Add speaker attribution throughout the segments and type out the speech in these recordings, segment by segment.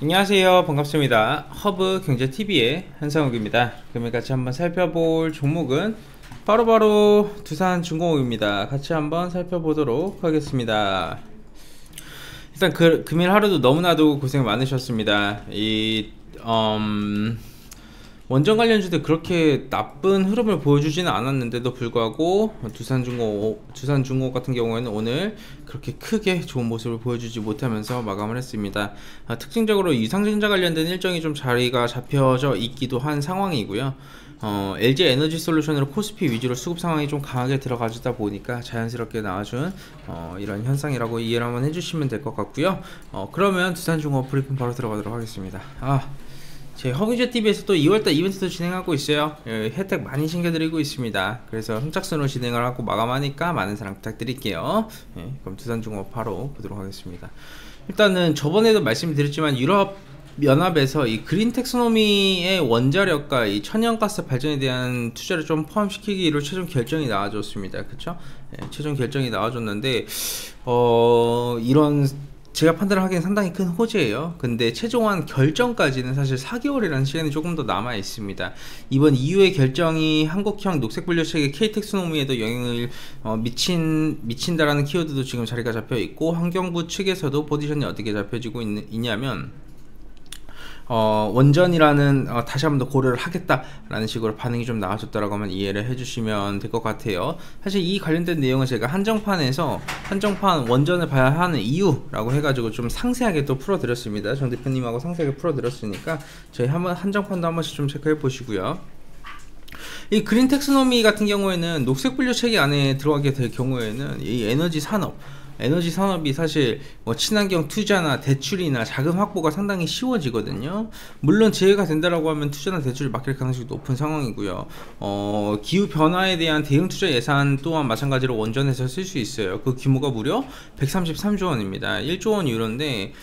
Speaker 1: 안녕하세요. 반갑습니다. 허브경제TV의 한상욱입니다. 그러면 같이 한번 살펴볼 종목은 바로 두산중공업입니다. 같이 한번 살펴보도록 하겠습니다. 일단 금일 하루도 너무나도 고생 많으셨습니다. 원전 관련주들 그렇게 나쁜 흐름을 보여주지는 않았는데도 불구하고 두산중공업 같은 경우에는 오늘 그렇게 크게 좋은 모습을 보여주지 못하면서 마감을 했습니다. 특징적으로 유상증자 관련된 일정이 좀 자리가 잡혀져 있기도 한 상황이고요. LG에너지솔루션으로 코스피 위주로 수급 상황이 좀 강하게 들어가주다 보니까 자연스럽게 나와준 이런 현상이라고 이해를 한번 해주시면 될 것 같고요. 그러면 두산중공업 브리핑 바로 들어가도록 하겠습니다. 제 허브경제TV에서 또 2월달 이벤트도 진행하고 있어요. 혜택 많이 챙겨드리고 있습니다. 그래서 선착순으로 진행을 하고 마감하니까 많은 사랑 부탁드릴게요. 그럼 두산중공업 바로 보도록 하겠습니다. 일단은 저번에도 말씀드렸지만 유럽연합에서 이 그린 텍소노미의 원자력과 이 천연가스 발전에 대한 투자를 좀 포함시키기로 최종 결정이 나와줬습니다. 그쵸? 최종 결정이 나와줬는데 이런 제가 판단을 하기엔 상당히 큰 호재예요. 근데 최종한 결정까지는 사실 4개월이라는 시간이 조금 더 남아 있습니다. 이번 EU의 결정이 한국형 녹색분류체계 K텍소노미에도 영향을 미친다라는 키워드도 지금 자리가 잡혀 있고, 환경부 측에서도 포지션이 어떻게 잡혀지고 있냐면 원전이라는 다시 한번 더 고려를 하겠다라는 식으로 반응이 좀 나와줬다라고 하면 이해를 해주시면 될 것 같아요. 사실 이 관련된 내용은 제가 한정판 원전을 봐야 하는 이유라고 해가지고 좀 상세하게 또 풀어드렸습니다. 정 대표님하고 상세하게 풀어드렸으니까 저희 한정판도 한 번씩 좀 체크해 보시고요. 이 그린 텍소노미 같은 경우에는 녹색 분류 체계 안에 들어가게 될 경우에는 이 에너지 산업이 사실 뭐 친환경 투자나 대출이나 자금 확보가 상당히 쉬워지거든요. 물론 재해가 된다라고 하면 투자나 대출을 맡길 가능성이 높은 상황이고요. 기후 변화에 대한 대응 투자 예산 또한 마찬가지로 원전에서 쓸 수 있어요. 그 규모가 무려 133조 원입니다. 1조 원 유로인데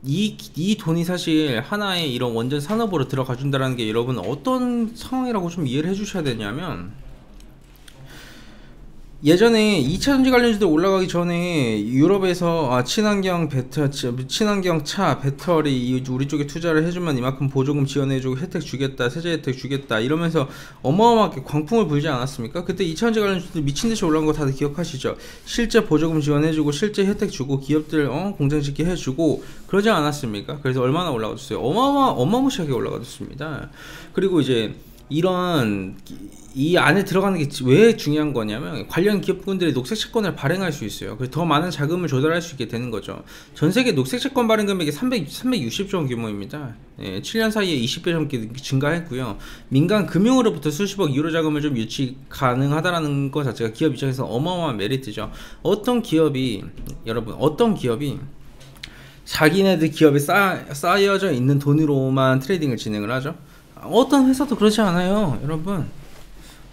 Speaker 1: 이 돈이 사실 하나의 이런 원전 산업으로 들어가 준다는 게 여러분 어떤 상황이라고 좀 이해를 해 주셔야 되냐면, 예전에 2차전지 관련주들 올라가기 전에 유럽에서 친환경 차 배터리 우리 쪽에 투자를 해주면 이만큼 보조금 지원해주고 혜택 주겠다, 세제 혜택 주겠다 이러면서 어마어마하게 광풍을 불지 않았습니까? 그때 2차전지 관련주들 미친듯이 올라간 거 다들 기억하시죠? 실제 보조금 지원해주고 실제 혜택 주고 기업들 공장 짓게 해주고 그러지 않았습니까? 그래서 얼마나 올라가줬어요? 어마무시하게 올라가줬습니다. 그리고 이제 이 안에 들어가는 게 왜 중요한 거냐면, 관련 기업군들이 녹색 채권을 발행할 수 있어요. 그래서 더 많은 자금을 조달할 수 있게 되는 거죠. 전 세계 녹색 채권 발행 금액이 360조 원 규모입니다. 7년 사이에 20배 넘게 증가했고요. 민간 금융으로부터 수십억 유로 자금을 좀 유치 가능하다라는 것 자체가 기업 입장에서 어마어마한 메리트죠. 어떤 기업이 자기네들 기업에 쌓여져 있는 돈으로만 트레이딩을 진행을 하죠? 어떤 회사도 그러지 않아요, 여러분.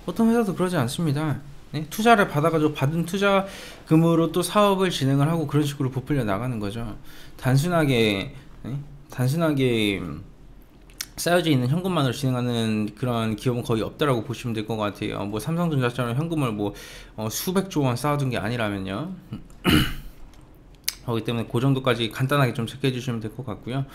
Speaker 1: 어떤 회사도 그러지 않습니다. 투자를 받아가지고 받은 투자금으로 또 사업을 진행을 하고 그런 식으로 부풀려 나가는 거죠. 단순하게 쌓여져 있는 현금만으로 진행하는 그런 기업은 거의 없다라고 보시면 될 것 같아요. 뭐 삼성전자처럼 현금을 수백조 원 쌓아둔 게 아니라면요. 그렇기 때문에 그 정도까지 간단하게 좀 체크해 주시면 될 것 같고요.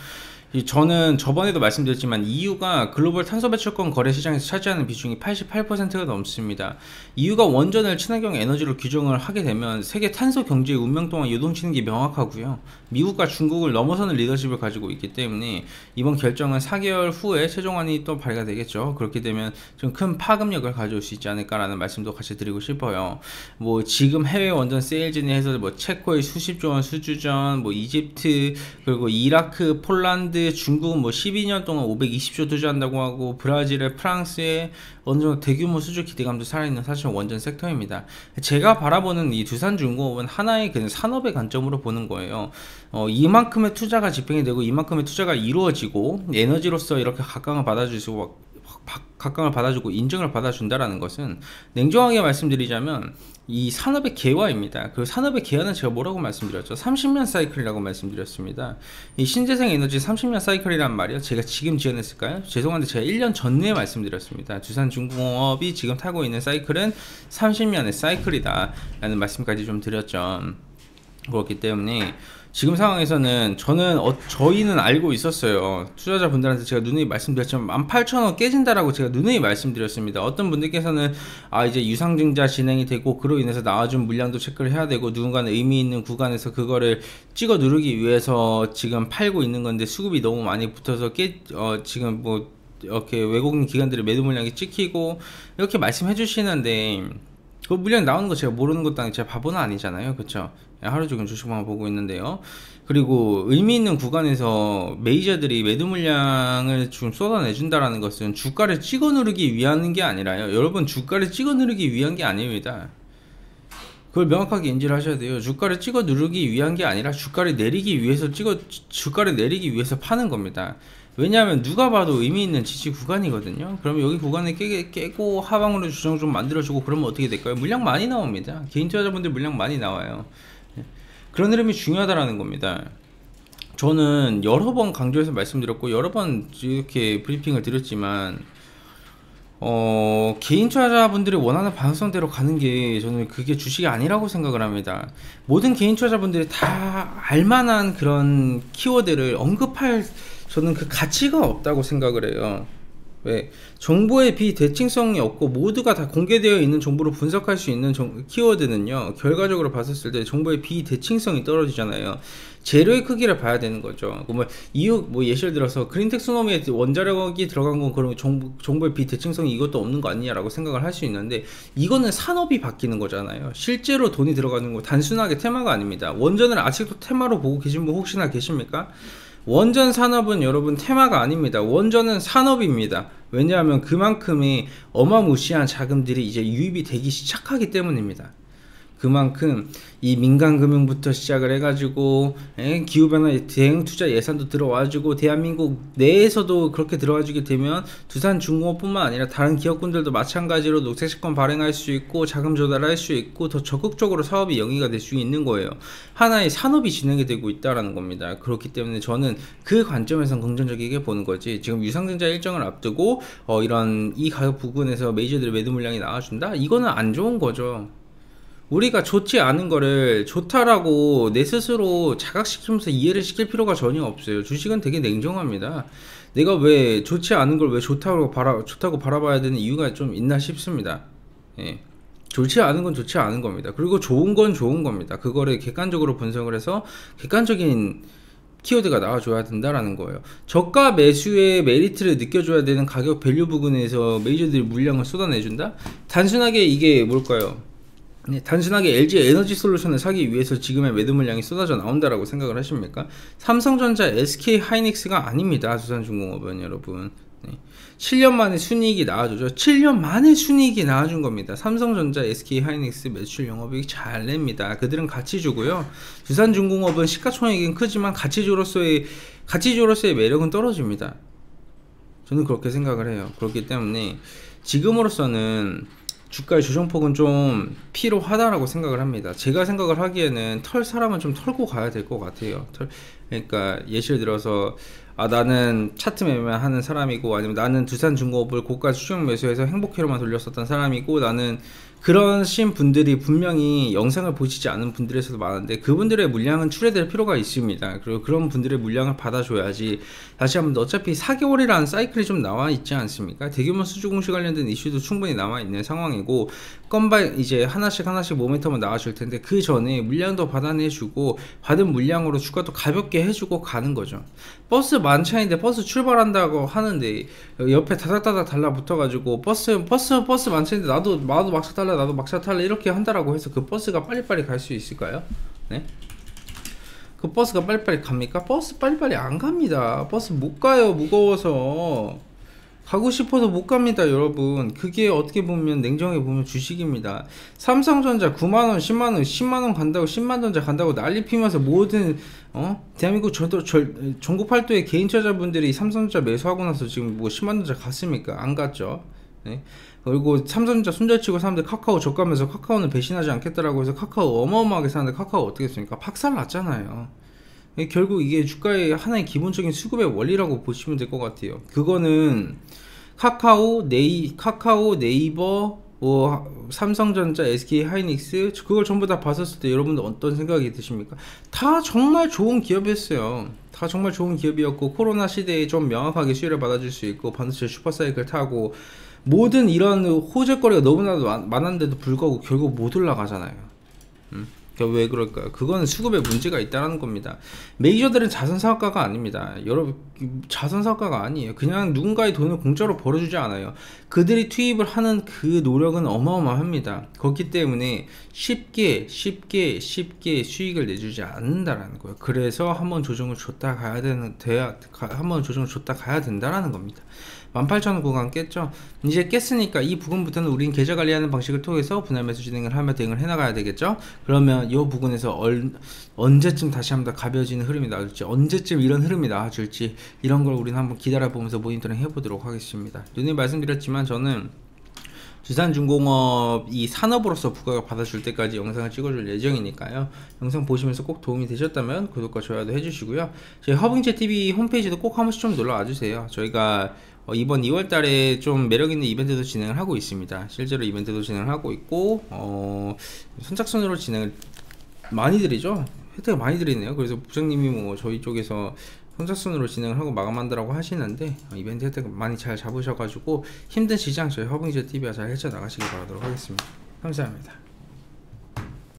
Speaker 1: 저는 저번에도 말씀드렸지만 EU가 글로벌 탄소 배출권 거래 시장에서 차지하는 비중이 88%가 넘습니다. EU가 원전을 친환경 에너지로 규정을 하게 되면 세계 탄소 경제의 운명 동안 요동치는 게 명확하고요. 미국과 중국을 넘어서는 리더십을 가지고 있기 때문에 이번 결정은 4개월 후에 최종안이 또 발의가 되겠죠. 그렇게 되면 좀 큰 파급력을 가져올 수 있지 않을까라는 말씀도 같이 드리고 싶어요. 뭐 지금 해외 원전 세일즈니 해서 뭐 체코의 수십조 원 수주전, 뭐 이집트, 그리고 이라크, 폴란드, 중국 12년 동안 520조 투자한다고 하고, 브라질에 프랑스에 어느 정도 대규모 수주 기대감도 살아있는 사실 원전 섹터입니다. 제가 바라보는 이 두산중공업은 하나의 그냥 산업의 관점으로 보는 거예요. 이만큼의 투자가 집행이 되고 이만큼의 투자가 이루어지고 에너지로서 이렇게 각광을 받아주고 인증을 받아준다라는 것은, 냉정하게 말씀드리자면 이 산업의 개화입니다. 그 산업의 개화는 제가 뭐라고 말씀드렸죠? 30년 사이클이라고 말씀드렸습니다. 이 신재생 에너지 30년 사이클이란 말이요, 제가 지금 지어냈을까요? 죄송한데 제가 1년 전에 말씀드렸습니다. 두산중공업이 지금 타고 있는 사이클은 30년의 사이클이다 라는 말씀까지 좀 드렸죠. 그렇기 때문에 지금 상황에서는 저희는 알고 있었어요. 투자자분들한테 제가 누누이 말씀드렸지만 18,000원 깨진다라고 제가 누누이 말씀드렸습니다. 어떤 분들께서는 이제 유상증자 진행이 되고 그로 인해서 나와준 물량도 체크를 해야 되고 누군가는 의미 있는 구간에서 그거를 찍어 누르기 위해서 지금 팔고 있는 건데 수급이 너무 많이 붙어서 지금 뭐 이렇게 외국인 기관들의 매도 물량이 찍히고 이렇게 말씀해 주시는데 그 물량 나오는 거 제가 모르는 것도 아니고 제가 바보는 아니잖아요. 그쵸? 하루 종일 주식만 보고 있는데요. 그리고 의미 있는 구간에서 메이저들이 매도 물량을 지금 쏟아내준다라는 것은 주가를 찍어 누르기 위한 게 아니라요. 여러분, 주가를 찍어 누르기 위한 게 아닙니다. 그걸 명확하게 인지를 하셔야 돼요. 주가를 찍어 누르기 위한 게 아니라 주가를 내리기 위해서 파는 겁니다. 왜냐하면 누가 봐도 의미 있는 지지 구간이거든요. 그러면 여기 구간을 깨고 하방으로 조정 좀 만들어주고 그러면 어떻게 될까요? 물량 많이 나옵니다. 개인 투자자분들 물량 많이 나와요. 그런 흐름이 중요하다라는 겁니다. 저는 여러 번 강조해서 말씀드렸고 여러 번 이렇게 브리핑을 드렸지만 개인 투자자분들이 원하는 방향성대로 가는 게 저는 그게 주식이 아니라고 생각을 합니다. 모든 개인 투자자분들이 다 알만한 그런 키워드를 언급할 저는 그 가치가 없다고 생각을 해요. 왜? 정보의 비대칭성이 없고 모두가 다 공개되어 있는 정보로 분석할 수 있는 키워드는요, 결과적으로 봤었을 때 정보의 비대칭성이 떨어지잖아요. 재료의 크기를 봐야 되는 거죠. 뭐 예시를 들어서 그린텍소노미에 원자력이 들어간 건 그러면 정보의 비대칭성이 이것도 없는 거 아니냐라고 생각을 할 수 있는데, 이거는 산업이 바뀌는 거잖아요. 실제로 돈이 들어가는 거 단순하게 테마가 아닙니다. 원전을 아직도 테마로 보고 계신 분 혹시나 계십니까? 원전 산업은 여러분 테마가 아닙니다. 원전은 산업입니다. 왜냐하면 그만큼의 어마무시한 자금들이 이제 유입이 되기 시작하기 때문입니다. 그만큼 이 민간금융부터 시작을 해가지고 기후변화 대응 투자 예산도 들어와주고 대한민국 내에서도 그렇게 들어와주게 되면 두산중공업뿐만 아니라 다른 기업군들도 마찬가지로 녹색채권 발행할 수 있고 자금 조달할 수 있고 더 적극적으로 사업이 영위가 될 수 있는 거예요. 하나의 산업이 진행이 되고 있다라는 겁니다. 그렇기 때문에 저는 그 관점에서 긍정적이게 보는 거지, 지금 유상증자 일정을 앞두고 이런 이 가격 부근에서 메이저들의 매도 물량이 나와준다? 이거는 안 좋은 거죠. 우리가 좋지 않은 거를 좋다라고 내 스스로 자각시키면서 이해를 시킬 필요가 전혀 없어요. 주식은 되게 냉정합니다. 내가 왜 좋지 않은 걸 왜 좋다고 바라봐야 되는 이유가 좀 있나 싶습니다. 예. 좋지 않은 건 좋지 않은 겁니다. 그리고 좋은 건 좋은 겁니다. 그거를 객관적으로 분석을 해서 객관적인 키워드가 나와줘야 된다라는 거예요. 저가 매수의 메리트를 느껴줘야 되는 가격 밸류 부근에서 메이저들이 물량을 쏟아내준다? 단순하게 이게 뭘까요? 단순하게 LG 에너지 솔루션을 사기 위해서 지금의 매도 물량이 쏟아져 나온다라고 생각을 하십니까? 삼성전자, SK 하이닉스가 아닙니다. 두산중공업은 여러분. 7년 만에 순이익이 나와주죠. 7년 만에 순이익이 나와준 겁니다. 삼성전자, SK 하이닉스 매출 영업이익 잘 냅니다. 그들은 가치주고요. 두산중공업은 시가총액은 크지만 가치주로서의 매력은 떨어집니다. 저는 그렇게 생각을 해요. 그렇기 때문에 지금으로서는 주가의 조정폭은 좀 필요하다라고 생각을 합니다. 제가 생각을 하기에는 털 사람은 좀 털고 가야 될 것 같아요. 그러니까 예시를 들어서 나는 차트 매매하는 사람이고, 아니면 나는 두산중공업을 고가 수중 매수해서 행복회로만 돌렸었던 사람이고, 나는 그러신 분들이 분명히 영상을 보시지 않은 분들에서도 많은데 그분들의 물량은 출해될 필요가 있습니다. 그리고 그런 분들의 물량을 받아줘야지. 다시 한번 어차피 4개월이라는 사이클이 좀 나와 있지 않습니까? 대규모 수주공시 관련된 이슈도 충분히 나와 있는 상황이고, 건발 이제 하나씩 모멘텀은 나와줄 텐데 그 전에 물량도 받아내주고 받은 물량으로 주가도 가볍게 해주고 가는 거죠. 버스 만차인데 버스 출발한다고 하는데 옆에 다닥다닥 달라붙어가지고 버스 만차인데 나도 막차 탈래, 나도 막차 탈래 이렇게 한다라고 해서 그 버스가 빨리빨리 갈 수 있을까요? 네? 그 버스가 빨리빨리 갑니까? 버스 빨리빨리 안 갑니다. 버스 못 가요. 무거워서. 가고 싶어도 못 갑니다, 여러분. 그게 어떻게 보면 냉정하게 보면 주식입니다. 삼성전자 9만원, 10만원, 10만원 간다고, 10만전자 간다고 난리 피면서 모든 대한민국 전국 팔도의 개인 투자자분들이 삼성전자 매수하고 나서 지금 뭐 10만전자 갔습니까? 안 갔죠. 네? 그리고 삼성전자 손절치고 사람들 카카오 저가면서 카카오는 배신하지 않겠다라고 해서 카카오 어마어마하게 사는데 카카오 어떻게 했습니까? 박살 났잖아요. 결국 이게 주가의 하나의 기본적인 수급의 원리라고 보시면 될 것 같아요. 그거는 카카오, 네이버, 뭐 삼성전자, SK 하이닉스 그걸 전부 다 봤었을 때 여러분들 어떤 생각이 드십니까? 다 정말 좋은 기업이었어요. 다 정말 좋은 기업이었고 코로나 시대에 좀 명확하게 수혜를 받아줄 수 있고 반도체 슈퍼사이클 타고 모든 이런 호재거리가 너무나도 많았는데도 불구하고 결국 못 올라가잖아요. 그러니까 왜 그럴까요? 그거는 수급에 문제가 있다는 겁니다. 메이저들은 자선사업가가 아닙니다. 여러분, 자선사업가가 아니에요. 그냥 누군가의 돈을 공짜로 벌어주지 않아요. 그들이 투입을 하는 그 노력은 어마어마합니다. 그렇기 때문에 쉽게 수익을 내주지 않는다라는 거예요. 그래서 한번 조정을 줬다 가야 한번 조정을 줬다 가야 된다라는 겁니다. 18,000원 구간 깼죠. 이제 깼으니까 이 부분부터는 우린 계좌 관리하는 방식을 통해서 분할 매수 진행을 하며 대응을 해나가야 되겠죠. 그러면 이 부분에서 언제쯤 다시 한번 더 가벼워지는 흐름이 나올지, 언제쯤 이런 흐름이 나와줄지, 이런 걸 우리는 한번 기다려보면서 모니터링 해보도록 하겠습니다. 누님 말씀드렸지만 저는 두산중공업이 산업으로서 부각을 받아줄 때까지 영상을 찍어줄 예정이니까요. 영상 보시면서 꼭 도움이 되셨다면 구독과 좋아요도 해주시고요. 저희 허빙제TV 홈페이지도 꼭 한 번씩 좀 놀러와 주세요. 저희가 이번 2월달에 좀 매력있는 이벤트도 진행을 하고 있습니다. 실제로 이벤트도 진행을 하고 있고 선착순으로 진행을 많이 드리죠. 혜택을 많이 드리네요. 그래서 부장님이 뭐 저희 쪽에서 선착순으로 진행을 하고 마감한다라고 하시는데 이벤트 혜택 많이 잘 잡으셔가지고 힘든 시장 저희 허빙제TV와 잘 헤쳐나가시길 바라도록 하겠습니다. 감사합니다.